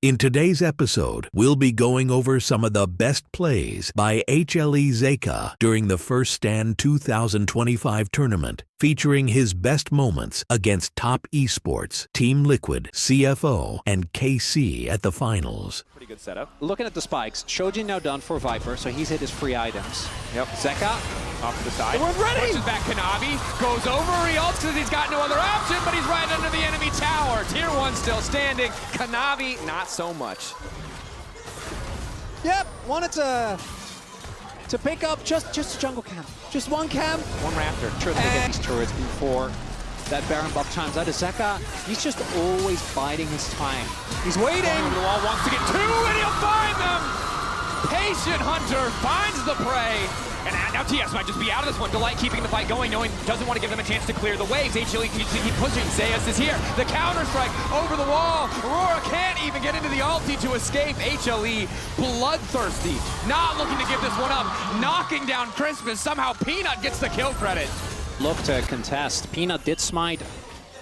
In today's episode, we'll be going over some of the best plays by HLE Zeka during the First Stand 2025 tournament, featuring his best moments against top Esports, Team Liquid, CFO, and KC at the finals. Pretty good setup. Looking at the spikes, Shojin now done for Viper, so he's hit his free items. Yep. Zeka off to the side. We're ready! Pushes back Kanavi, goes over, he ults because he's got no other option, but he's right under the enemy tower. Tier 1 still standing. Kanavi, not so much. Yep, wanted to pick up just a jungle camp. Just one camp. One Raptor. Sure, they get these turrets before that Baron buff times out. Zeka, he's just always biding his time. He's waiting. Over the wall, wants to get two, and he'll find them! Patient Hunter finds the prey. And now TS might just be out of this one. Delight keeping the fight going, knowing doesn't want to give them a chance to clear the waves. HLE keeps pushing. Zeus is here. The counter-strike over the wall. Aurora can't even get into the ulti to escape. HLE bloodthirsty. Not looking to give this one up. Knocking down Christmas. Somehow Peanut gets the kill credit. Look to contest. Peanut did smite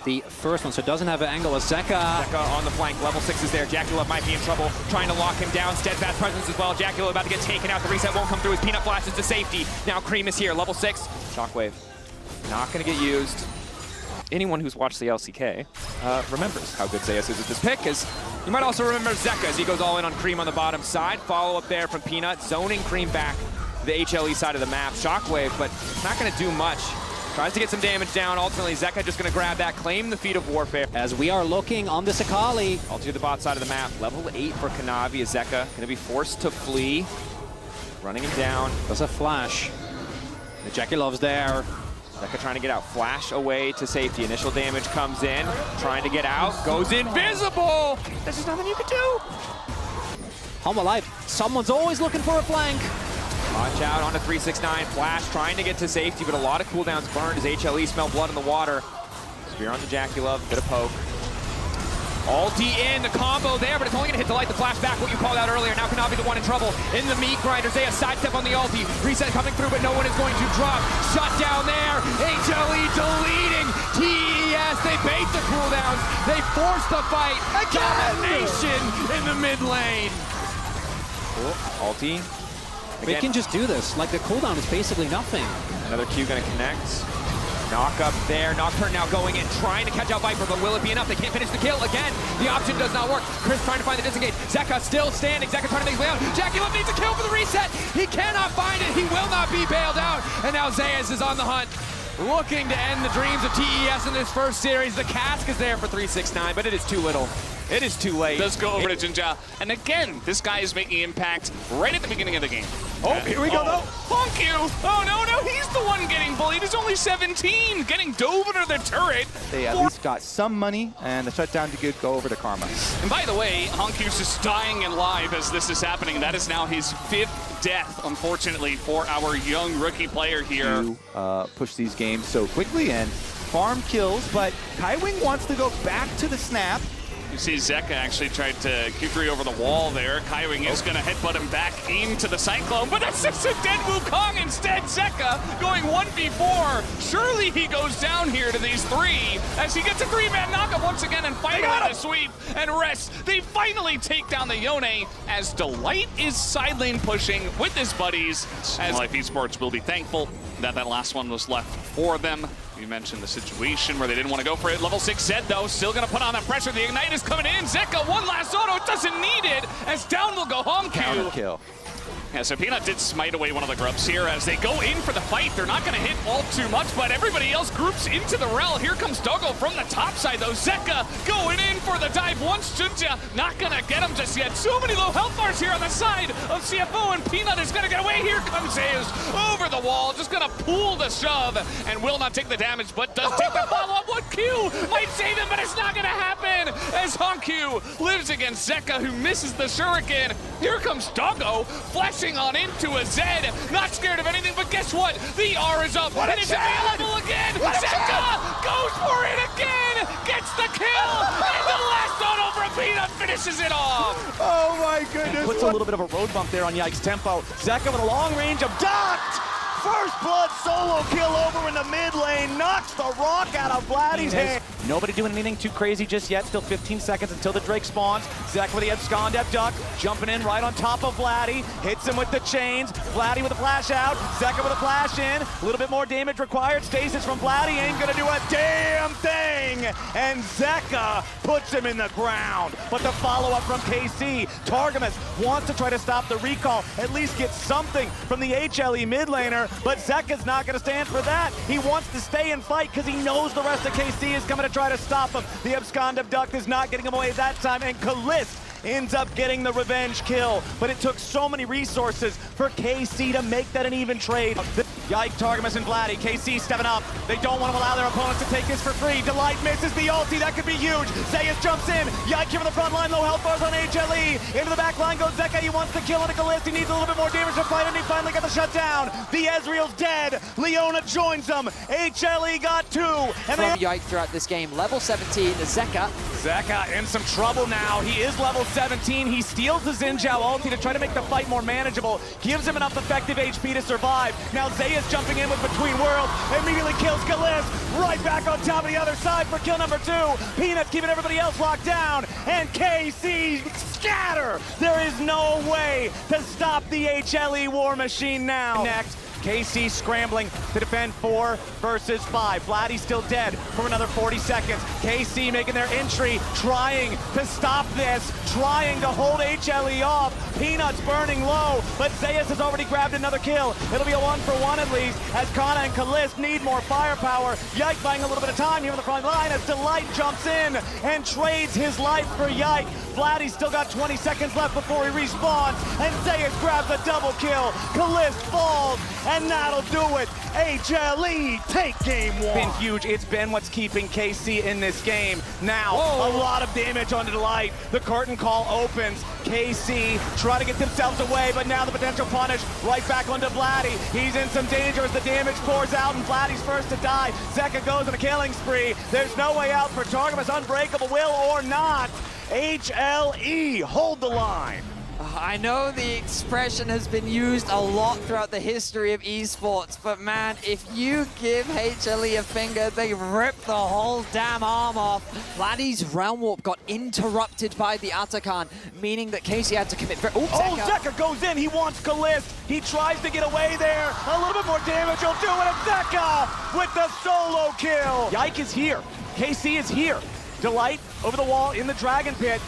the first one, so it doesn't have an angle. Zeka on the flank, level 6 is there. Jacula might be in trouble, trying to lock him down. Steadfast presence as well. Jacula about to get taken out. The reset won't come through as Peanut flashes to safety. Now Cream is here, level 6. Shockwave, not gonna get used. Anyone who's watched the LCK remembers how good Zeus is at this pick, as you might also remember Zeka as he goes all in on Cream on the bottom side. Follow up there from Peanut, zoning Cream back the HLE side of the map. Shockwave, but not gonna do much. Tries to get some damage down. Ultimately, Zeka just going to grab that, claim the Feat of Warfare. As we are looking on this Akali. All to the bot side of the map. Level 8 for Kanavi as Zeka going to be forced to flee. Running him down. Does a flash. The Jaculov's there. Zeka trying to get out. Flash away to safety. Initial damage comes in. Trying to get out. Goes invisible. There's just nothing you can do. Hanwha alive. Someone's always looking for a flank. Watch out on a 369 flash, trying to get to safety, but a lot of cooldowns burned as HLE smell blood in the water. Spear on the Jacula, bit of poke. Ulti in, the combo there, but it's only gonna hit Delight, the flash back, what you called out earlier. Now Kanavi the one in trouble. In the meat grinder, Zeus sidestep on the ulti. Reset coming through, but no one is going to drop. Shut down there, HLE deleting TES. They bait the cooldowns, they force the fight. Domination in the mid lane. Cool. Ulti. They can just do this. Like, the cooldown is basically nothing. Another Q gonna connect. Knock up there. Nocturne now going in, trying to catch out Viper, but will it be enough? They can't finish the kill. Again, the option does not work. Chris trying to find the disengage. Zeka still standing. Zeka trying to make his way out. Jacula needs a kill for the reset. He cannot find it. He will not be bailed out. And now Zeus is on the hunt, looking to end the dreams of TES in this first series. The cask is there for 369, but it is too little. It is too late. Does go over to Jinja. And again, this guy is making impact right at the beginning of the game. Oh, here we go, though. HLE! Oh, no, he's the one getting bullied. He's only 17, getting dove into the turret. They at least got some money, and the shutdown did go over to Karma. And by the way, HLE's just dying in live as this is happening. That is now his 5th death, unfortunately, for our young rookie player here. To push these games so quickly and farm kills, but Kaiwing wants to go back to the snap. You see Zeka actually tried to Q3 over the wall there. Kaiwing is going to headbutt him back into the Cyclone, but that's just a dead Wukong instead. Zeka going 1v4. Surely he goes down here to these 3 as he gets a 3-man knockup once again and finally the sweep and rest. They finally take down the Yone as Delight is side lane pushing with his buddies. As Life Esports will be thankful that that last one was left for them. You mentioned the situation where they didn't want to go for it. Level 6 Zed, though, still going to put on that pressure. The Ignite is coming in. Zeka, one last auto. Doesn't need it as down will go home Counter kill. Yeah, so Peanut did smite away one of the grubs here as they go in for the fight. They're not going to hit all too much, but everybody else groups into the rel. Here comes Doggo from the top side, though. Zeka going in for the dive once. Junja not going to get him just yet. So many low health bars here on the side of CFO, and Peanut is going to get away. Here comes Zeus over the wall, just going to pull the shove and will not take the damage, but does take the follow-up. What Q might save him, but it's not going to happen as Hanwha lives against Zeka, who misses the shuriken. Here comes Doggo flashing on into a Zed, not scared of anything, but guess what? The R is up, and it's available again! Zeka goes for it again! Gets the kill! And the last auto from Peanut finishes it off! Oh my goodness! Puts a little bit of a road bump there on Yike's tempo. Zeka with a long range of docked! First blood solo kill over in the mid lane, knocks the rock out of Vladdy's hand. Nobody doing anything too crazy just yet. Still 15 seconds until the Drake spawns. Zeka with the abscond duck, jumping in right on top of Vladdy. Hits him with the chains. Vladdy with a flash out. Zeka with a flash in. A little bit more damage required. Stasis from Vladdy ain't gonna do a damn thing. And Zeka puts him in the ground. But the follow-up from KC. Targamas wants to try to stop the recall, at least get something from the HLE mid laner, but Zeka's not gonna stand for that. He wants to stay and fight because he knows the rest of KC is coming to try to stop him. The abscond abduct is not getting him away that time, and Kalist ends up getting the revenge kill. But it took so many resources for KC to make that an even trade. Yike, Targamas, and Vladdy. KC stepping up. They don't want to allow their opponents to take this for free. Delight misses the ulti. That could be huge. Zeus jumps in. Yike here from the front line. Low health bars on HLE. Into the back line goes Zeka. He wants to kill on a Kalist. He needs a little bit more damage to fight, and he finally got the shutdown. The Ezreal's dead. Leona joins them. HLE got 2. And From Yike throughout this game. Level 17, Zeka. Zeka in some trouble now. He is level 17. He steals the Xin Zhao ulti to try to make the fight more manageable. Gives him enough effective HP to survive. Now Zeus jumping in with Between Worlds. Immediately kills Kalist. Right back on top of the other side for kill number 2. Peanuts keeping everybody else locked down. And KC scatter. There is no way to stop the HLE war machine now. Next. KC scrambling to defend 4 versus 5. Vladdy's still dead for another 40 seconds. KC making their entry, trying to stop this, trying to hold HLE off. Peanuts burning low, but Zeus has already grabbed another kill. It'll be a 1-for-1 at least, as Kana and Kalist need more firepower. Yike buying a little bit of time here on the front line as Delight jumps in and trades his life for Yike. Vladdy's still got 20 seconds left before he respawns, and Zeus grabs a double kill. Kalist falls, and that'll do it. HLE take game 1. Been huge. It's been what's keeping KC in this game. Now, a lot of damage on Delight. The curtain call opens. KC try to get themselves away, but now the potential punish right back onto Vladdy. He's in some danger as the damage pours out, and Vladdy's first to die. Zeka goes on a killing spree. There's no way out for Targamas. Unbreakable will or not. HLE hold the line. I know the expression has been used a lot throughout the history of esports, but man, if you give HLE a finger, they rip the whole damn arm off. Vladdy's Realm Warp got interrupted by the Atakan, meaning that KC had to commit. Zeka goes in, he wants Kalist. He tries to get away there. A little bit more damage will do it, and Zeka with the solo kill. Yike is here, KC is here. Delight over the wall in the Dragon Pit.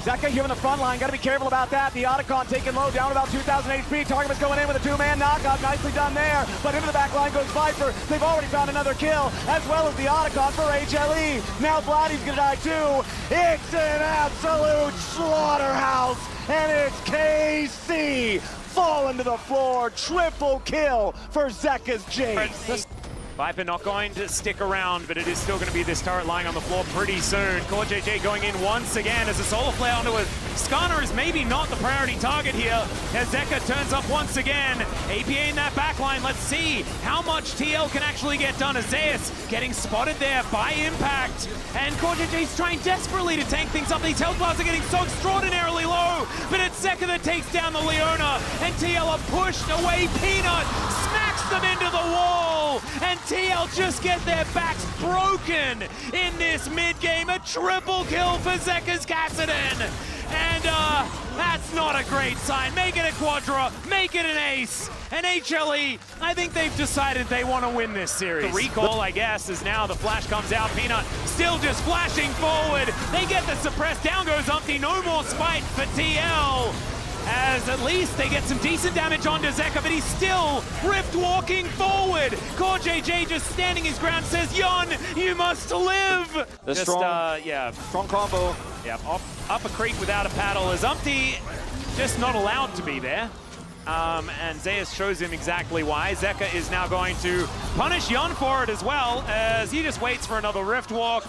Zeka here on the front line, gotta be careful about that. The Otacon taking low, down about 2,000 HP. Targamas going in with a 2-man knockout, nicely done there. But into the back line goes Viper. They've already found another kill, as well as the Otacon for HLE. Now Vladdy's gonna die too. It's an absolute slaughterhouse, and it's KC falling to the floor. Triple kill for Zeka's Jace. Viper not going to stick around, but it is still going to be this turret lying on the floor pretty soon. Corp going in once again as a solar flare onto it. Skarner is maybe not the priority target here as Zeka turns up once again. APA in that backline. Let's see how much TL can actually get done as Zeus getting spotted there by Impact. And Corp is trying desperately to tank things up. These health bars are getting so extraordinarily low, but it's Zeka that takes down the Leona, and TL are pushed away. Peanut smacks them into the wall, and TL just get their backs broken in this mid-game. A triple kill for Zeka's Kassadin. And that's not a great sign. Make it a quadra, make it an ace. And HLE, I think they've decided they want to win this series. The recall, I guess, is now the flash comes out. Peanut still just flashing forward. They get the suppressed. Down goes Umpty. No more spite for TL. As at least they get some decent damage onto Zeka, but he's still rift walking forward. Corp just standing his ground, says, Yon, you must live. Strong combo. Yeah, up a creek without a paddle as Umpty just not allowed to be there. And Zeus shows him exactly why. Zeka is now going to punish Yon for it as well, as he just waits for another rift walk.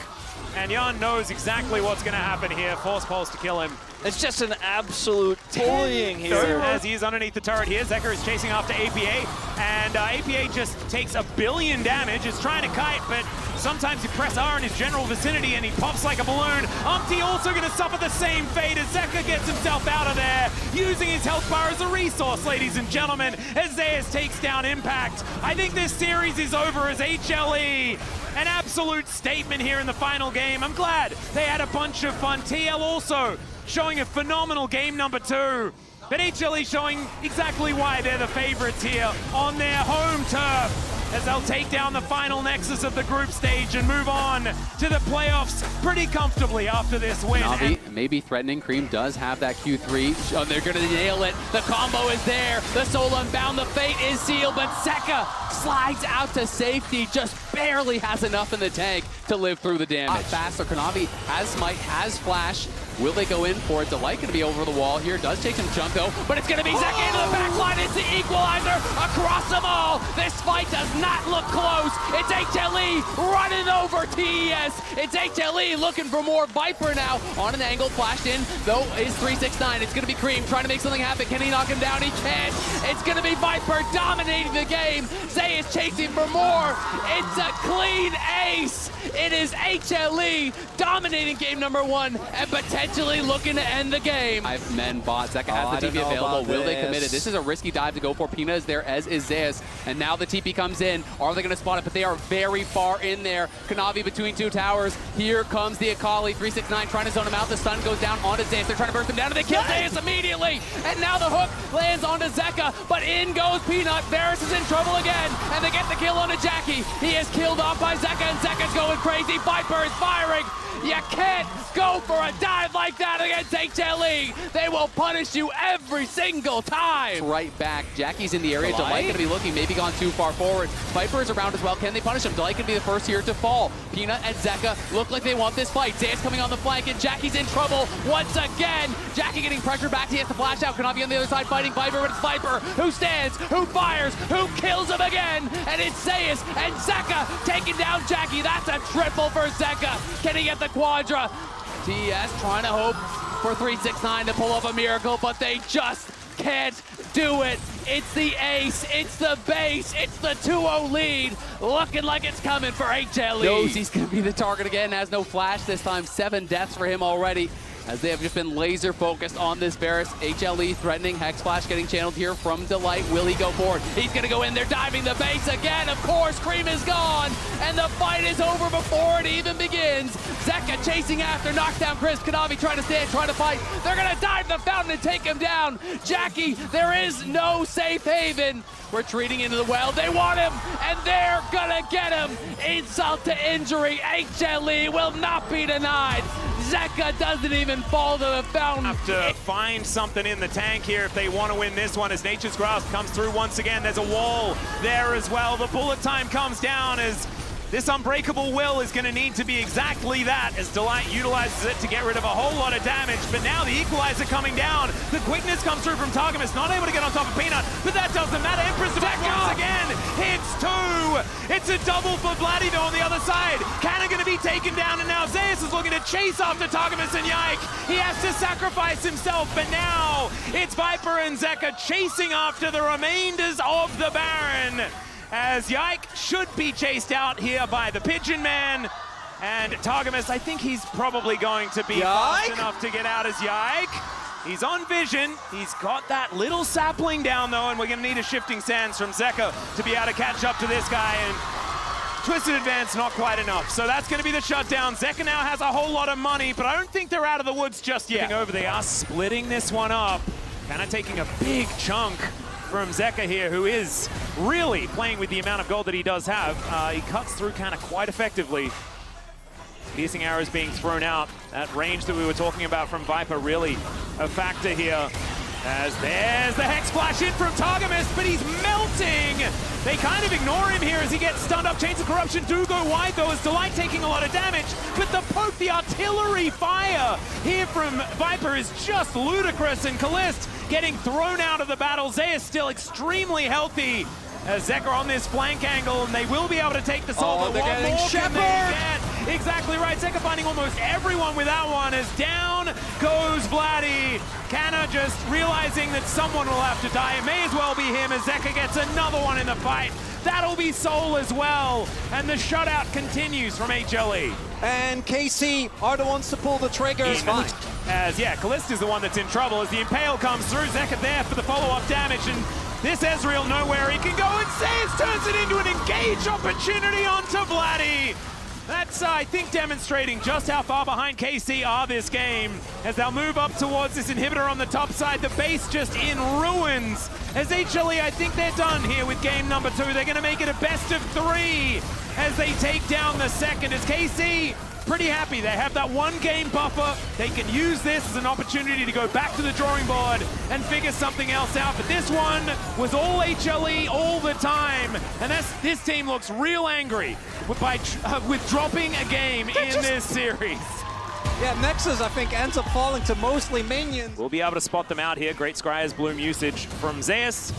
And Yon knows exactly what's going to happen here. Force pulse to kill him. It's just an absolute bullying here. As he is underneath the turret here, Zeka is chasing after APA, and APA just takes 1 billion damage. Is trying to kite, but sometimes you press R in his general vicinity and he pops like a balloon. Umpty also going to suffer the same fate as Zeka gets himself out of there. using his health bar as a resource, ladies and gentlemen, as Zeus takes down Impact. I think this series is over as HLE. An absolute statement here in the final game. I'm glad they had a bunch of fun. TL also showing a phenomenal game number 2. But HLE showing exactly why they're the favorites here on their home turf, as they'll take down the final nexus of the group stage and move on to the playoffs pretty comfortably after this win. Navi maybe threatening. Cream does have that Q3. Oh, they're going to nail it. The combo is there. The soul unbound. The fate is sealed, but Zeka slides out to safety. Just barely has enough in the tank to live through the damage. Faster. Navi has smite, has flash. Will they go in for it? Delight going to be over the wall here. Does take some jump though, but it's going to be Zeka into the back line. It's the equalizer across them all. This fight does not look close. It's HLE running over TES. It's HLE looking for more. Viper now on an angle, flashed in though is 369. It's going to be Cream trying to make something happen. Can he knock him down? He can't. It's going to be Viper dominating the game. Zay is chasing for more. It's a clean ace. It is HLE dominating game number 1 and potentially looking to end the game. 5 men bot. Zeka has the TP available. Will they commit it? This is a risky dive to go for. Pina is there, as is Zeus. And now the TP comes in. Are they going to spot it? But they are very far in there. Kanavi between 2 towers. Here comes the Akali. 369 trying to zone him out. The stun goes down onto Zeus. They're trying to burst him down and they kill Zeus immediately. And now the hook lands onto Zeka. But in goes Peanut. Varus is in trouble again. And they get the kill onto Jackie. He is killed off by Zeka and Zeka's going crazy. Viper is firing. You can't go for a dive like that against HLE. They will punish you every single time. Right back. Jackie's in the area. Delight going to be looking, maybe gone too far forward. Viper is around as well. Can they punish him? Delight going to be the first here to fall. Peanut and Zeka look like they want this fight. Zeus coming on the flank and Jackie's in trouble once again. Jackie getting pressure back. He has to flash out. Kanavi on the other side fighting Viper, but it's Viper who stands, who fires, who kills him again. And it's Zeus and Zeka taking down Jackie. That's a triple for Zeka. Can he get the quadra? TS trying to hope for 369 to pull off a miracle, but they just can't do it. It's the ace, it's the base, it's the 2-0 lead. Looking like it's coming for HLE. Knows he's going to be the target again, has no flash this time. 7 deaths for him already, as they have just been laser focused on this Varus. HLE threatening, Hex Flash getting channeled here from Delight. Will he go forward? He's gonna go in there, diving the base again. Of course, Cream is gone, and the fight is over before it even begins. Zeka chasing after, knocks down Chris. Kanavi trying to stand, trying to fight. They're gonna dive the fountain and take him down. Jackie, there is no safe haven. Retreating into the well, they want him, and they're gonna get him. Insult to injury, HLE will not be denied. Zeka doesn't even fall to the fountain. Have to find something in the tank here if they want to win this one, as Nature's Grasp comes through once again. There's a wall there as well. The bullet time comes down as this Unbreakable Will is going to need to be exactly that, as Delight utilizes it to get rid of a whole lot of damage. But now the equalizer coming down. The quickness comes through from Targamas, not able to get on top of Peanut, but that doesn't matter. Empress once again hits 2. It's a double for Vladdy though on the other side. Canna going to be taken down, and now Zeus is looking to chase after Targamas and Yike. He has to sacrifice himself, but now it's Viper and Zeka chasing after the remainders of the Baron, as Yike should be chased out here by the Pigeon Man. And Targamas, I think he's probably going to be fast enough to get out as Yike. He's on vision. He's got that little sapling down though, and we're gonna need a shifting sands from Zeka to be able to catch up to this guy. And Twisted Advance, not quite enough. So that's gonna be the shutdown. Zeka now has a whole lot of money, but I don't think they're out of the woods just yet. Over, they are splitting this one up. Kind of taking a big chunk from Zeka here, who is really playing with the amount of gold that he does have. He cuts through kind of quite effectively. Piercing arrows being thrown out. That range that we were talking about from Viper, really a factor here. As there's the Hex Flash in from Targamas, but he's melting! They kind of ignore him here as he gets stunned up. Chains of Corruption do go wide though, as Delight taking a lot of damage. But the poke, the artillery fire here from Viper is just ludicrous, and Callist getting thrown out of the battle. Zay is still extremely healthy. Zeka on this flank angle, and they will be able to take the soul. Oh, they're getting Shepherd! Exactly right. Zeka finding almost everyone with that one, as down goes Vladdy. Canna just realizing that someone will have to die. It may as well be him, as Zeka gets another one in the fight. That'll be Soul as well. And the shutout continues from HLE. And KC are the ones to pull the triggers. As, yeah, Callista's the one that's in trouble as the Impale comes through. Zeka there for the follow-up damage, and this Ezreal nowhere he can go, and Zeus turns it into an engage opportunity onto Vladdy. That's, I think, demonstrating just how far behind KC are this game as they'll move up towards this inhibitor on the top side. The base just in ruins. As HLE, I think they're done here with game number 2. They're going to make it a best of 3 as they take down the second. As KC, pretty happy. They have that 1-game buffer. They can use this as an opportunity to go back to the drawing board and figure something else out. But this one was all HLE all the time. And this team looks real angry with dropping a game in this series. Yeah, Nexus, I think, ends up falling to mostly minions. We'll be able to spot them out here. Great Scryer's Bloom usage from Zeus.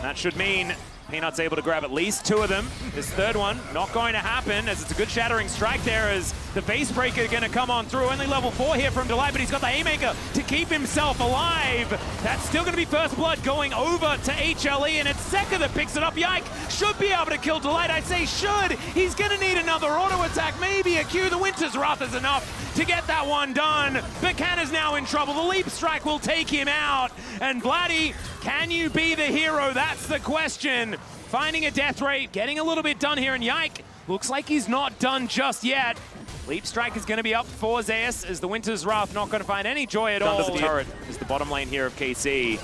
That should mean Peanut's able to grab at least 2 of them. This third one, not going to happen, as it's a good shattering strike there as the base breaker going to come on through. Only level 4 here from Delight, but he's got the Haymaker to keep himself alive. That's still going to be first blood going over to HLE, and it's Zeka that picks it up. Yike should be able to kill Delight. I say should. He's going to need another auto attack, maybe a Q. The Winter's Wrath is enough to get that one done. But Canna's now in trouble. The Leap Strike will take him out. And Vladdy, can you be the hero? That's the question. Finding a death rate, getting a little bit done here, and Yike looks like he's not done just yet. Leap Strike is going to be up for Zeus, as the Winter's Wrath not going to find any joy at all. The turret is the bottom lane here of KC.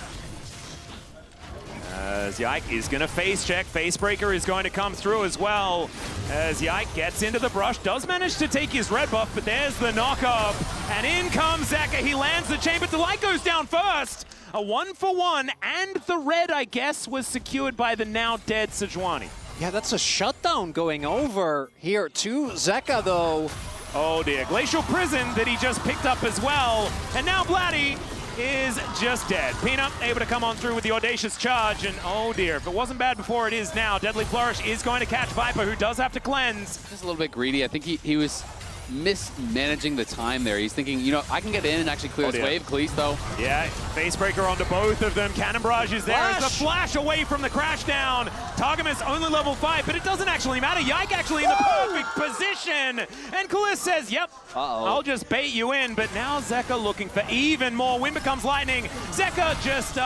As Yike is going to face check. Facebreaker is going to come through as well. As Yike gets into the brush, does manage to take his red buff, but there's the knock-up. And in comes Zeka. He lands the chain, but Delight goes down first. A 1-for-1, and the red, I guess, was secured by the now dead Sejuani. Yeah, that's a shutdown going over here to Zeka, though. Oh dear, Glacial Prison that he just picked up as well. And now Vladdy is just dead. Peanut able to come on through with the audacious charge, and oh dear, if it wasn't bad before, it is now. Deadly Flourish is going to catch Viper, who does have to cleanse. Just a little bit greedy. I think he was mismanaging the time there. He's thinking, you know, I can get in and actually clear this wave. Khalees, though. Yeah, Facebreaker onto both of them. Cannon Barrage is there. As the flash away from the crash down. Targamas only level 5, but it doesn't actually matter. Yike actually in the perfect position. And Khalees says, yep, I'll just bait you in. But now Zeka looking for even more. Wind becomes lightning. Zeka just,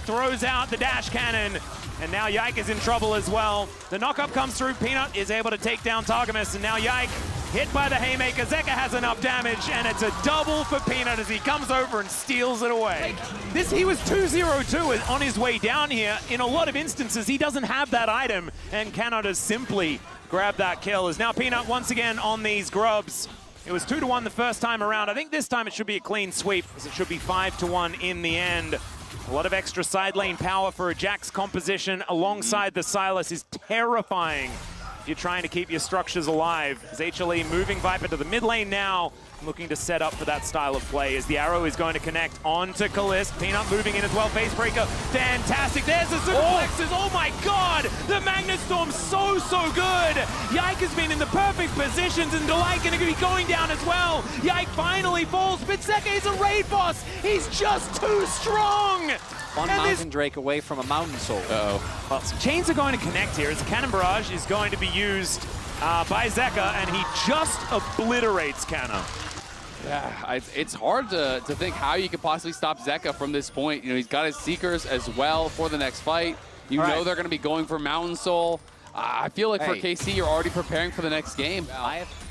throws out the dash cannon. And now Yike is in trouble as well. The knock-up comes through. Peanut is able to take down Targamas, and now Yike hit by the Haymaker. Zeka has enough damage, and it's a double for Peanut as he comes over and steals it away. He was 2-0-2 on his way down here. In a lot of instances, he doesn't have that item, and cannot as simply grab that kill. As now Peanut once again on these grubs. It was 2-1 the first time around. I think this time it should be a clean sweep, as it should be 5-1 in the end. A lot of extra side lane power for a Jax composition alongside the Sylas is terrifying if you're trying to keep your structures alive. As HLE moving Viper to the mid lane now, looking to set up for that style of play as the arrow is going to connect onto Kalist. Peanut moving in as well. Facebreaker, fantastic. There's the suplexes. Oh my god! The Magnet Storm so good. Yike has been in the perfect positions, and Delight going to be going down as well. Yike finally falls, but Zeka is a raid boss. He's just too strong. One Mountain Drake away from a Mountain Soul. Well, some chains are going to connect here as Cannon Barrage is going to be used by Zeka, and he just obliterates Canna. Yeah, it's hard to think how you could possibly stop Zeka from this point. You know, he's got his Seekers as well for the next fight. You know they're going to be going for Mountain Soul. I feel like for KC, you're already preparing for the next game.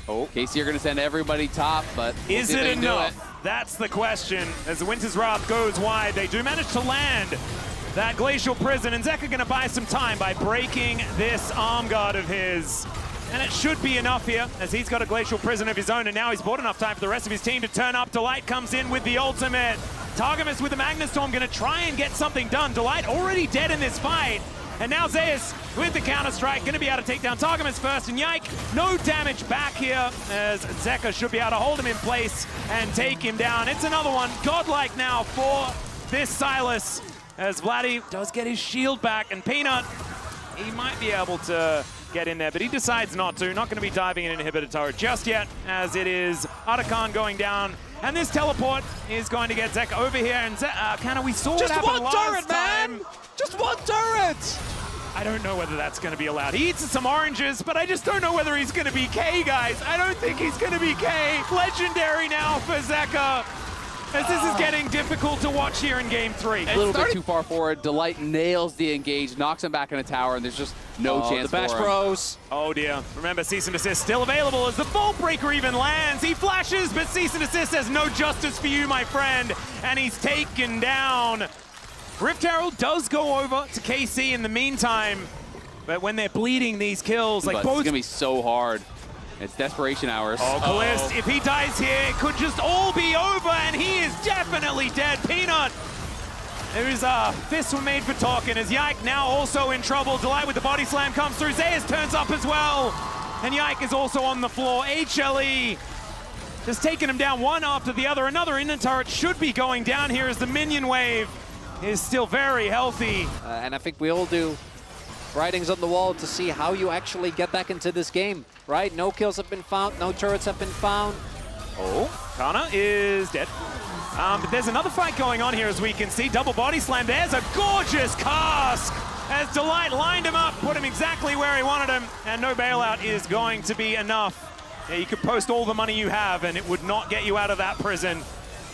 KC, you're going to send everybody top, but is it enough? That's the question. As the Winter's Wrath goes wide, they do manage to land that Glacial Prison, and Zeka going to buy some time by breaking this arm guard of his. And it should be enough here, as he's got a Glacial Prison of his own, and now he's bought enough time for the rest of his team to turn up. Delight comes in with the ultimate. Targamas with the Magnet Storm going to try and get something done. Delight already dead in this fight. And now Zeus with the counter-strike, going to be able to take down Targamas first, and Yike, no damage back here, as Zeka should be able to hold him in place and take him down. It's another one, godlike now for this Sylas, as Vladdy does get his shield back, and Peanut, he might be able to get in there, but he decides not to. Not going to be diving in an inhibitor turret just yet, as it is Atakan going down. And this teleport is going to get Zeka over here. And Canna, we saw what happened last time. Just one turret, man! Just one turret! I don't know whether that's going to be allowed. He eats some oranges, but I just don't know whether he's going to be K, guys. I don't think he's going to be K. Legendary now for Zeka. as this is getting difficult to watch here in game 3. A little bit too far forward. Delight nails the engage, knocks him back in a tower, and there's just no chance the bash for him. bros. Oh dear. Remember, cease and desist still available as the Vault Breaker even lands. He flashes, but cease and desist has no justice for you, my friend. And he's taken down. Rift Herald does go over to KC in the meantime. But when they're bleeding these kills, like But both... it's gonna be so hard. It's desperation hours. Oh, Kalist, if he dies here, it could just all be over, and he is definitely dead. Peanut, there's this one made for talking, as Yike now also in trouble. Delight with the body slam comes through. Zeus turns up as well, and Yike is also on the floor. HLE just taking him down one after the other. Another Inden turret should be going down here as the minion wave is still very healthy. And I think we all do. Writings on the wall to see how you actually get back into this game, right? No kills have been found, no turrets have been found. Oh, Kana is dead. But there's another fight going on here, as we can see. Double body slam. There's a gorgeous cask as Delight lined him up, put him exactly where he wanted him, and no bailout is going to be enough. Yeah, you could post all the money you have, and it would not get you out of that prison.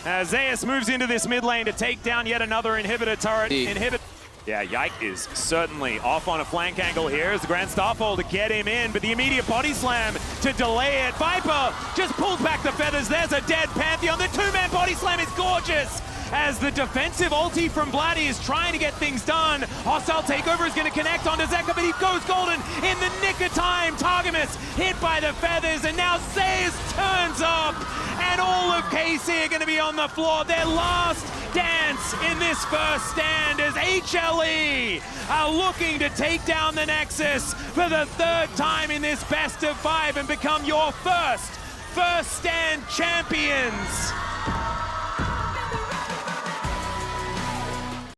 As Zeus moves into this mid lane to take down yet another inhibitor turret. Yeah, Yike is certainly off on a flank angle here as the Grand Starfall to get him in, but the immediate body slam to delay it. Viper just pulls back the feathers. There's a dead Pantheon. The two-man body slam is gorgeous as the defensive ulti from Blatty is trying to get things done. Hostile takeover is going to connect onto Zeka, but he goes golden in the nick of time. Targamas hit by the feathers, and now Zeus turns up, and all of KC are going to be on the floor. Their last dance in this first stand as HLE are looking to take down the Nexus for the third time in this best of 5 and become your first stand champions.